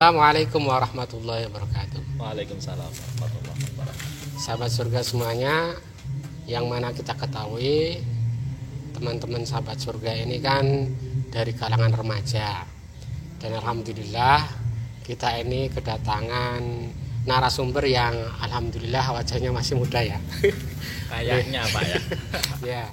Assalamualaikum warahmatullahi wabarakatuh. Waalaikumsalam warahmatullahi wabarakatuh. Sahabat surga semuanya, yang mana kita ketahui teman-teman sahabat surga ini kan dari kalangan remaja. Dan alhamdulillah kita ini kedatangan narasumber yang alhamdulillah wajahnya masih muda ya. Kayaknya Pak ya. Ya.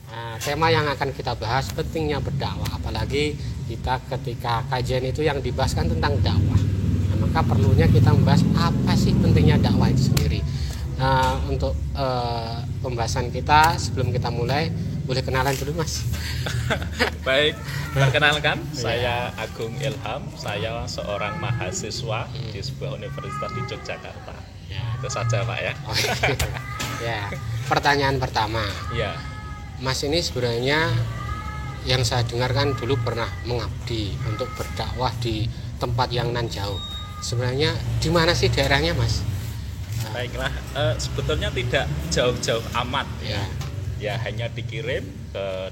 Nah, tema yang akan kita bahas pentingnya berdakwah, apalagi kita ketika kajian itu yang dibahas kan tentang dakwah. Nah, maka perlunya kita membahas apa sih pentingnya dakwah itu sendiri. Nah, untuk pembahasan kita sebelum kita mulai, boleh kenalan dulu Mas. Baik, perkenalkan saya Agung Ilham. Saya seorang mahasiswa di sebuah universitas di Yogyakarta. Ya. Itu saja Pak ya. Oh, ya. Pertanyaan pertama. Ya. Mas ini sebenarnya yang saya dengar kan dulu pernah mengabdi untuk berdakwah di tempat yang nan jauh. Sebenarnya di mana sih daerahnya Mas? Baiklah, sebetulnya tidak jauh-jauh amat Ya. Ya hanya dikirim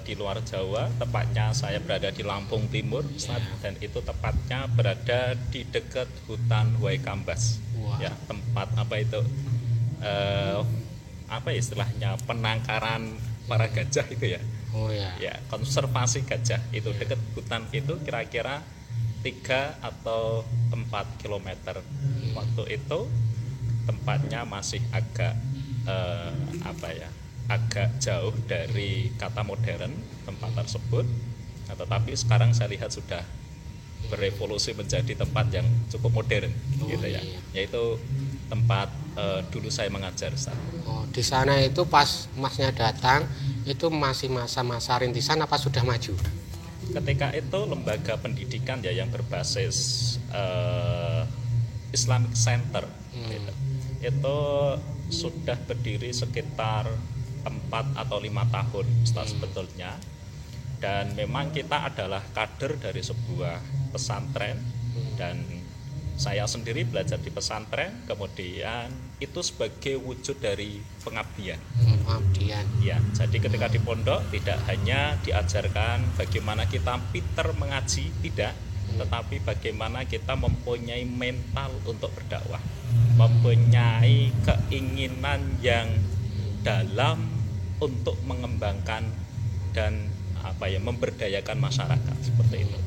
di luar Jawa. Tepatnya saya berada di Lampung Timur, Ustaz, dan itu tepatnya berada di dekat hutan Waikambas. Wah. Ya, tempat apa itu? Apa istilahnya, penangkaran para gajah itu ya. Oh ya. Ya, konservasi gajah itu dekat hutan itu kira-kira 3 atau 4 kilometer. Waktu itu tempatnya masih agak agak jauh dari kata modern tempat tersebut. Nah, tetapi sekarang saya lihat sudah berevolusi menjadi tempat yang cukup modern gitu ya. Iya. Yaitu tempat dulu saya mengajar, Ustaz. Oh, di sana itu pas Masnya datang itu masih masa-masa rintisan apa sudah maju? Ketika itu lembaga pendidikan ya yang berbasis Islamic Center gitu. Itu sudah berdiri sekitar 4 atau 5 tahun sebetulnya. Dan memang kita adalah kader dari sebuah pesantren, dan saya sendiri belajar di pesantren, kemudian itu sebagai wujud dari pengabdian. Pengabdian. Ya, jadi ketika di pondok tidak hanya diajarkan bagaimana kita pinter mengaji, tidak, tetapi bagaimana kita mempunyai mental untuk berdakwah, mempunyai keinginan yang dalam untuk mengembangkan dan memberdayakan masyarakat seperti itu.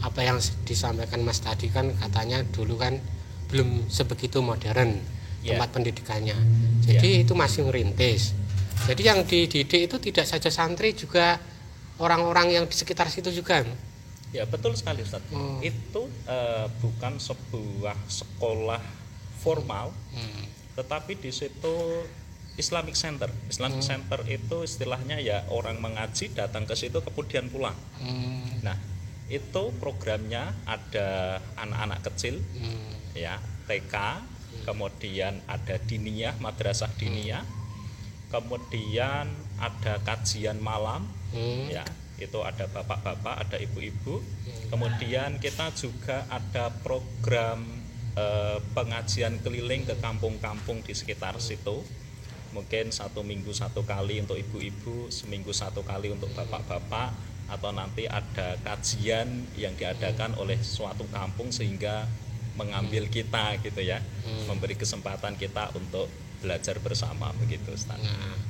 Apa yang disampaikan Mas tadi kan katanya dulu kan belum sebegitu modern tempat pendidikannya. Jadi itu masih ngerintis. Jadi yang dididik itu tidak saja santri, juga orang-orang yang di sekitar situ juga. Ya, betul sekali Ustaz. Itu bukan sebuah sekolah formal, tetapi di situ Islamic Center. Islamic Center itu istilahnya ya orang mengaji datang ke situ kemudian pulang. Nah, itu programnya ada anak-anak kecil, ya TK, kemudian ada diniyah, madrasah diniyah, kemudian ada kajian malam, ya itu ada bapak-bapak, ada ibu-ibu, kemudian kita juga ada program pengajian keliling ke kampung-kampung di sekitar situ. Mungkin 1 minggu 1 kali untuk ibu-ibu, seminggu 1 kali untuk bapak-bapak, atau nanti ada kajian yang diadakan oleh suatu kampung sehingga mengambil kita gitu ya, memberi kesempatan kita untuk belajar bersama begitu Ustaz. Nah,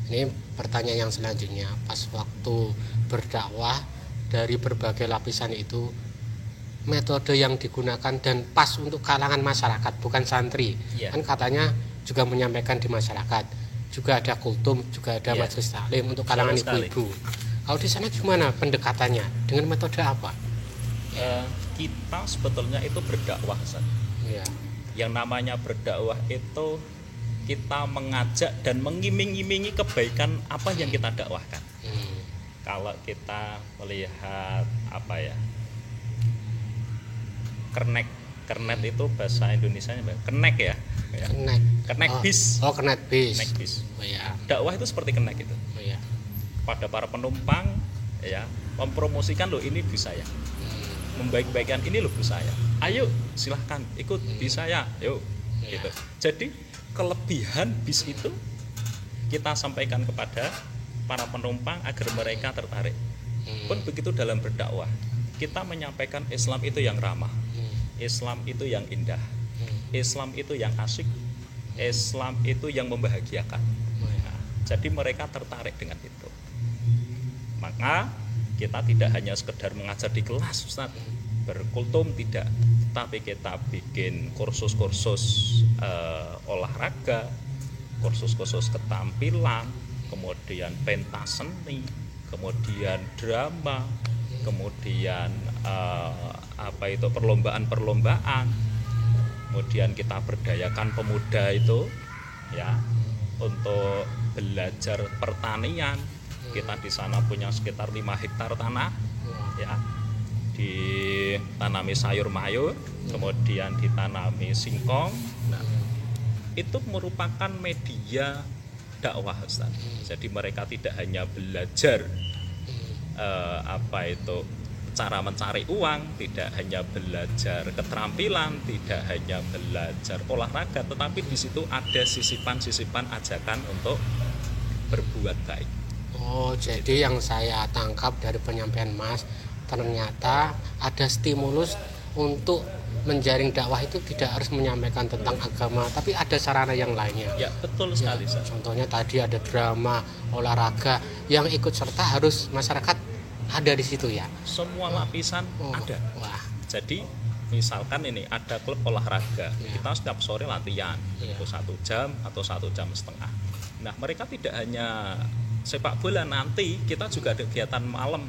ini pertanyaan yang selanjutnya, pas waktu berdakwah dari berbagai lapisan itu, metode yang digunakan dan pas untuk kalangan masyarakat bukan santri, kan katanya juga menyampaikan di masyarakat, juga ada kultum, juga ada majelis taklim untuk kalangan ibu-ibu. Kalau di sana gimana pendekatannya, dengan metode apa? Kita sebetulnya itu berdakwah, Ustaz. Ya. Yang namanya berdakwah itu kita mengajak dan mengiming-imingi kebaikan apa yang kita dakwahkan. Kalau kita melihat kernet itu bahasa Indonesianya kenek ya. Kenek bis. Oh, kenek bis. Kenek bis. Oh, ya. Dakwah itu seperti kenek itu. Oh, ya. Pada para penumpang ya, mempromosikan loh ini bis saya. Membaik-baikkan ini loh bis saya. Ayo silahkan ikut bis saya. Yuk. Ya. Gitu. Jadi kelebihan bis itu kita sampaikan kepada para penumpang agar mereka tertarik. Pun begitu dalam berdakwah, kita menyampaikan Islam itu yang ramah. Islam itu yang indah, Islam itu yang asyik, Islam itu yang membahagiakan. Nah, jadi mereka tertarik dengan itu. Maka kita tidak hanya sekedar mengajar di kelas, Ustaz, berkultum tidak, tapi kita bikin kursus-kursus olahraga, kursus-kursus ketampilan, kemudian pentas seni, kemudian drama, kemudian perlombaan-perlombaan, kemudian kita berdayakan pemuda itu ya untuk belajar pertanian. Kita di sana punya sekitar 5 hektar tanah ya, ditanami sayur mayur, kemudian ditanami singkong. Nah, itu merupakan media dakwah, Ustaz. Jadi mereka tidak hanya belajar cara mencari uang, tidak hanya belajar keterampilan, tidak hanya belajar olahraga, tetapi di situ ada sisipan-sisipan ajakan untuk berbuat baik. Oh, jadi yang saya tangkap dari penyampaian Mas, ternyata ada stimulus untuk menjaring dakwah itu tidak harus menyampaikan tentang agama, tapi ada sarana yang lainnya. Ya, betul sekali. Ya, contohnya tadi ada drama, olahraga, yang ikut serta harus masyarakat ada di situ ya. Semua lapisan ada. Wah. Jadi misalkan ini ada klub olahraga, kita setiap sore latihan, itu 1 jam atau 1 jam setengah. Nah, mereka tidak hanya sepak bola, nanti kita juga ada kegiatan malam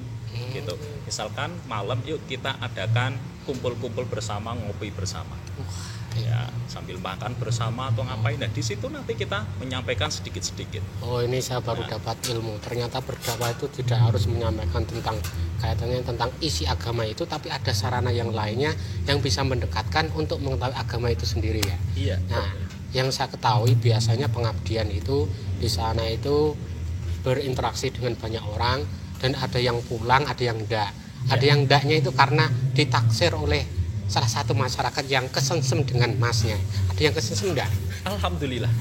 gitu. Misalkan malam yuk kita adakan kumpul-kumpul bersama, ngopi bersama. Ya, sambil makan bersama atau ngapain. Nah, di situ nanti kita menyampaikan sedikit-sedikit. Oh, ini saya baru dapat ilmu. Ternyata berdakwah itu tidak harus menyampaikan tentang kaitannya tentang isi agama itu, tapi ada sarana yang lainnya yang bisa mendekatkan untuk mengetahui agama itu sendiri ya. Iya. Nah, yang saya ketahui biasanya pengabdian itu di sana itu berinteraksi dengan banyak orang, dan ada yang pulang, ada yang enggak. Ada yang enggaknya itu karena ditaksir oleh salah satu masyarakat yang kesengsem dengan masnya. Ada yang kesengsem enggak? Alhamdulillah.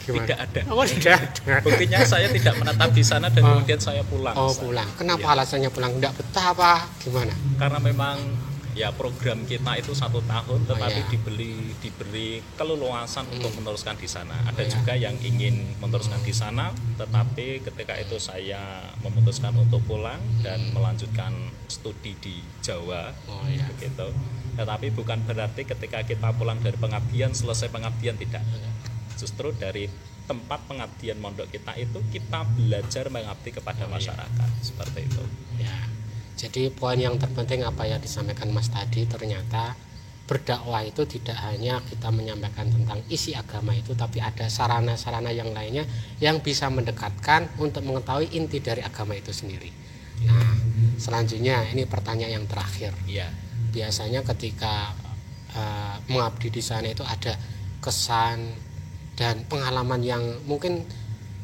Gimana? Tidak ada. Oh, tidak ada. Buktinya saya tidak menetap di sana dan kemudian saya pulang. Oh, pulang. Kenapa alasannya pulang? Enggak betah apa? Gimana? Karena memang ya program kita itu 1 tahun, tetapi diberi keleluasan untuk meneruskan di sana. Ada juga yang ingin meneruskan di sana, tetapi ketika itu saya memutuskan untuk pulang dan melanjutkan studi di Jawa, begitu. Tetapi bukan berarti ketika kita pulang dari pengabdian selesai pengabdian, tidak. Justru dari tempat pengabdian mondok kita itu kita belajar mengabdi kepada masyarakat, seperti itu. Ya. Jadi poin yang terpenting apa yang disampaikan Mas tadi, ternyata berdakwah itu tidak hanya kita menyampaikan tentang isi agama itu, tapi ada sarana-sarana yang lainnya yang bisa mendekatkan untuk mengetahui inti dari agama itu sendiri. Nah, selanjutnya ini pertanyaan yang terakhir. Iya. Biasanya ketika mengabdi di sana itu ada kesan dan pengalaman yang mungkin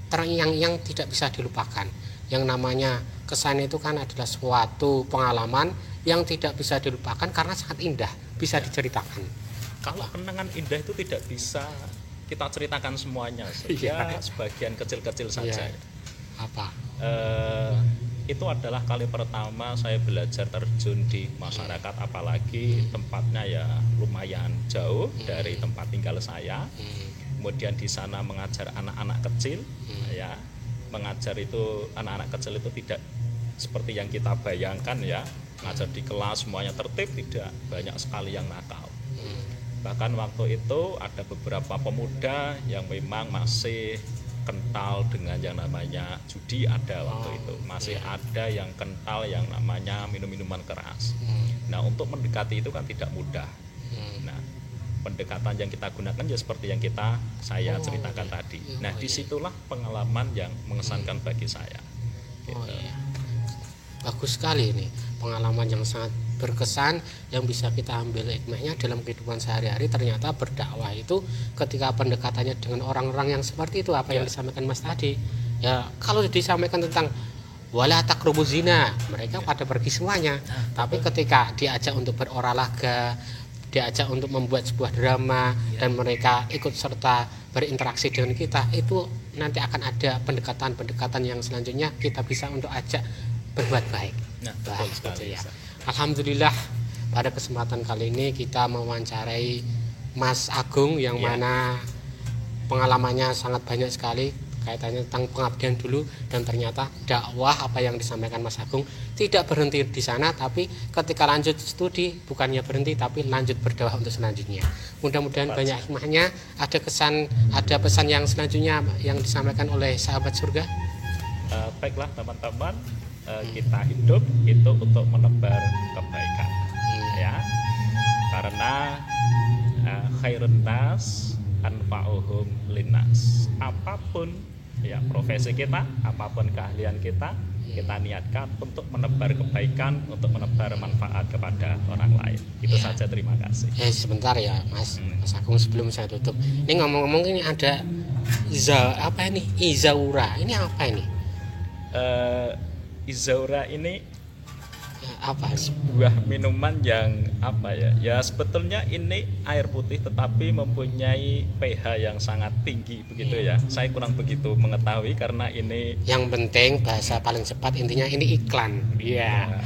terngiang-ngiang tidak bisa dilupakan. Yang namanya kesan itu kan adalah suatu pengalaman yang tidak bisa dilupakan karena sangat indah, bisa diceritakan. Kalau kenangan indah itu tidak bisa kita ceritakan semuanya, sebagian kecil-kecil saja. Apa? Itu adalah kali pertama saya belajar terjun di masyarakat, apalagi tempatnya ya lumayan jauh dari tempat tinggal saya. Kemudian di sana mengajar anak-anak kecil, ya. Mengajar itu anak-anak kecil itu tidak seperti yang kita bayangkan ya, ngajar di kelas semuanya tertib, tidak, banyak sekali yang nakal. Bahkan waktu itu ada beberapa pemuda yang memang masih kental dengan yang namanya judi, ada waktu itu masih ada yang kental yang namanya minum-minuman keras. Nah, untuk mendekati itu kan tidak mudah. Nah, pendekatan yang kita gunakan ya seperti yang saya ceritakan tadi. Nah, disitulah pengalaman yang mengesankan bagi saya. Gitu. Bagus sekali ini, pengalaman yang sangat berkesan yang bisa kita ambil hikmahnya dalam kehidupan sehari-hari. Ternyata berdakwah itu ketika pendekatannya dengan orang-orang yang seperti itu, apa yang disampaikan Mas tadi. Ya, kalau disampaikan tentang wala taqrabuz zina, mereka pada pergi semuanya. Tapi ketika diajak untuk berolahraga, diajak untuk membuat sebuah drama, dan mereka ikut serta berinteraksi dengan kita, itu nanti akan ada pendekatan-pendekatan yang selanjutnya kita bisa untuk ajak berbuat baik. Nah, betul sekali. Ya. Alhamdulillah Pada kesempatan kali ini kita mewawancarai Mas Agung yang mana pengalamannya sangat banyak sekali kaitannya tentang pengabdian dulu, dan ternyata dakwah apa yang disampaikan Mas Agung tidak berhenti di sana, tapi ketika lanjut studi bukannya berhenti tapi lanjut berdakwah untuk selanjutnya. Mudah-mudahan banyak hikmahnya. Ada pesan yang selanjutnya yang disampaikan oleh sahabat surga. Baiklah teman-teman, kita hidup itu untuk menebar kebaikan, ya, karena khairun nas anfa'uhum linnas. Apapun ya profesi kita, apapun keahlian kita, kita niatkan untuk menebar kebaikan, untuk menebar manfaat kepada orang lain. Itu saja, terima kasih. Sebentar ya Mas Agung, sebelum saya tutup. Ini ngomong-ngomong, ini ada Izaura. Ini apa ini? Izaura ini apa? sebuah minuman yang apa ya? Ya sebetulnya ini air putih tetapi mempunyai pH yang sangat tinggi begitu ya. Saya kurang begitu mengetahui karena ini. Yang penting bahasa paling cepat, intinya ini iklan. Iya.